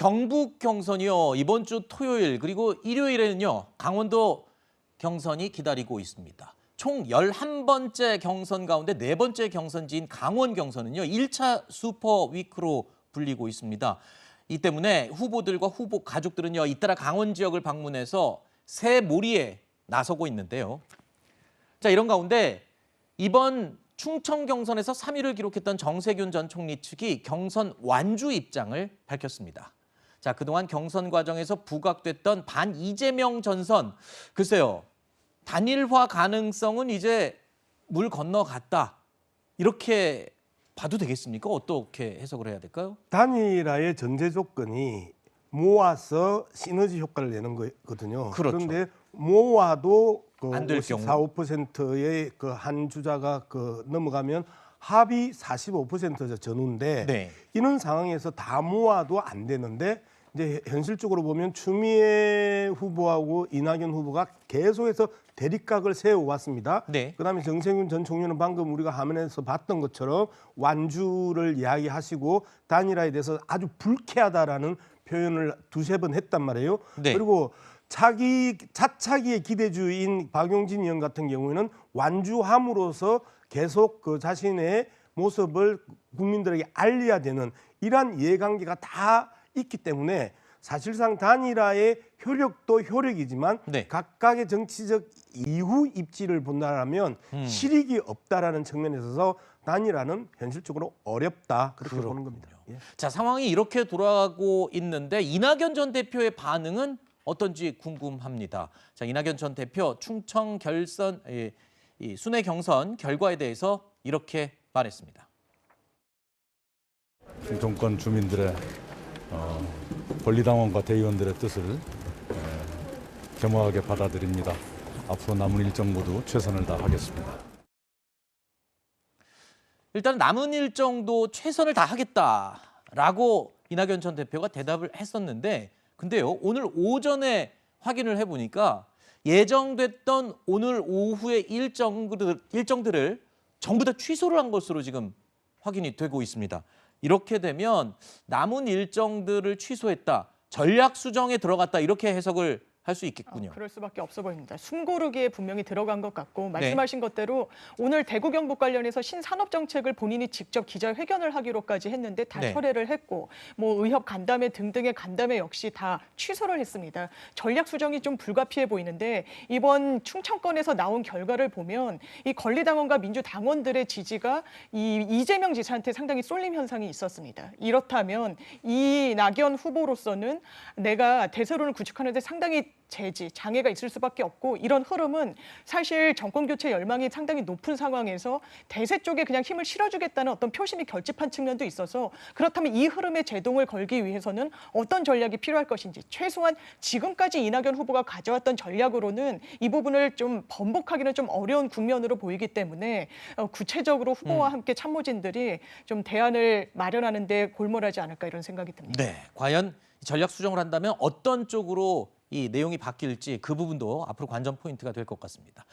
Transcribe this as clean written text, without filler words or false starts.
경북 경선이요. 이번 주 토요일 그리고 일요일에는요. 강원도 경선이 기다리고 있습니다. 총 11번째 경선 가운데 4번째 경선지인 강원 경선은요. 1차 슈퍼 위크로 불리고 있습니다. 이 때문에 후보들과 후보 가족들은요. 잇따라 강원 지역을 방문해서 새 몰이에 나서고 있는데요. 자, 이런 가운데 이번 충청 경선에서 3위를 기록했던 정세균 전 총리 측이 경선 완주 입장을 밝혔습니다. 자, 그동안 경선 과정에서 부각됐던 반 이재명 전선, 글쎄요, 단일화 가능성은 이제 물 건너갔다. 이렇게 봐도 되겠습니까? 어떻게 해석을 해야 될까요? 단일화의 전제 조건이 모아서 시너지 효과를 내는 거거든요. 그렇죠. 그런데 모아도 안될 경우. 54~5%의 그 한 주자가 넘어가면 합이 45%죠, 전후인데 네. 이런 상황에서 다 모아도 안 되는데 이제 현실적으로 보면 추미애 후보하고 이낙연 후보가 계속해서 대립각을 세워왔습니다. 네. 그다음에 정세균 전 총리는 방금 우리가 화면에서 봤던 것처럼 완주를 이야기하시고 단일화에 대해서 아주 불쾌하다라는 표현을 두세 번 했단 말이에요. 네. 그리고 자차기의 기대주인 박용진 의원 같은 경우에는 완주함으로써 계속 그 자신의 모습을 국민들에게 알려야 되는 이러한 이해관계가 다 있기 때문에 사실상 단일화의 효력도 효력이지만 네. 각각의 정치적 이후 입지를 본다면 실익이 없다라는 측면에 있어서 단일화는 현실적으로 어렵다 그렇게 보는 겁니다. 예. 자, 상황이 이렇게 돌아가고 있는데 이낙연 전 대표의 반응은 어떤지 궁금합니다. 자, 이낙연 전 대표 충청 결선 이 순회 경선 결과에 대해서 이렇게 말했습니다. 충청권 주민들의 권리당원과 대의원들의 뜻을 겸허하게 받아들입니다. 앞으로 남은 일정 모두 최선을 다하겠습니다. 일단 남은 일정도 최선을 다하겠다라고 이낙연 전 대표가 대답을 했었는데 근데요. 오늘 오전에 확인을 해보니까 예정됐던 오늘 오후의 일정들을 전부 다 취소를 한 것으로 지금 확인이 되고 있습니다. 이렇게 되면 남은 일정들을 취소했다, 전략 수정에 들어갔다 이렇게 해석을 할 수 있겠군요. 그럴 수밖에 없어 보입니다. 숨고르기에 분명히 들어간 것 같고 네. 말씀하신 것대로 오늘 대구 경북 관련해서 신산업 정책을 본인이 직접 기자회견을 하기로까지 했는데 다 네. 철회를 했고 뭐 의협 간담회 등등의 간담회 역시 다 취소를 했습니다. 전략 수정이 좀 불가피해 보이는데 이번 충청권에서 나온 결과를 보면 이 권리당원과 민주당원들의 지지가 이 이재명 지사한테 상당히 쏠림 현상이 있었습니다. 이렇다면 이낙연 후보로서는 내가 대세론을 구축하는 데 상당히 장애가 있을 수밖에 없고 이런 흐름은 사실 정권 교체 열망이 상당히 높은 상황에서 대세 쪽에 그냥 힘을 실어주겠다는 어떤 표심이 결집한 측면도 있어서 그렇다면 이 흐름에 제동을 걸기 위해서는 어떤 전략이 필요할 것인지 최소한 지금까지 이낙연 후보가 가져왔던 전략으로는 이 부분을 좀 번복하기는 좀 어려운 국면으로 보이기 때문에 구체적으로 후보와 함께 참모진들이 좀 대안을 마련하는 데 골몰하지 않을까 이런 생각이 듭니다. 네, 과연 전략 수정을 한다면 어떤 쪽으로 이 내용이 바뀔지 그 부분도 앞으로 관전 포인트가 될 것 같습니다.